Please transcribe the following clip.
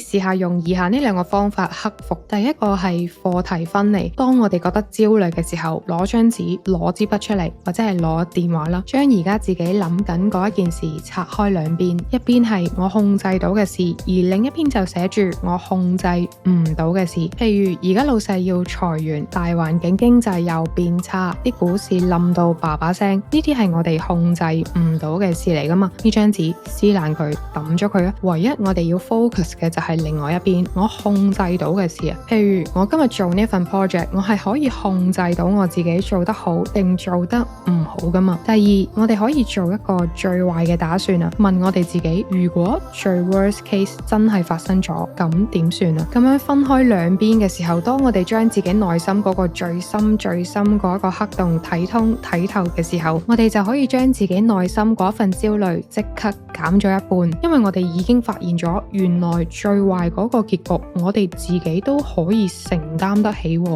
試下用以下呢兩個方法克服。第一個係課題分離。當我哋覺得焦慮嘅時候，攞張紙、攞支筆出嚟，或者係攞電話啦，將而家自己諗緊嗰一件事拆開兩邊，一邊係我控制到嘅事，而另一邊就寫住我控制唔到嘅事。譬如而家老細要裁員，大環境經濟又變差，啲股市冧到叭叭聲，呢啲係我哋控制唔到嘅事嚟噶嘛？呢張紙撕爛佢，抌咗佢啊！唯一我哋要 focus 嘅就係另外一邊，我控制到嘅事啊。譬如我今日做呢份 project， 我係可以控制到我自己做得好定做得唔好噶嘛。第二，我哋可以做一個最壞嘅打算啊，問我哋自己，如果最 worst case 真係發生咗，咁點算啊？咁樣分開兩邊嘅時候，當我哋將自己內心嗰個最深嗰一個黑洞睇通睇透嘅時候，我哋就可以將自己內心嗰份焦慮即刻減咗一半，因為我哋已經發現咗，原來最壞嗰個結局，我哋自己都可以承擔得起喎。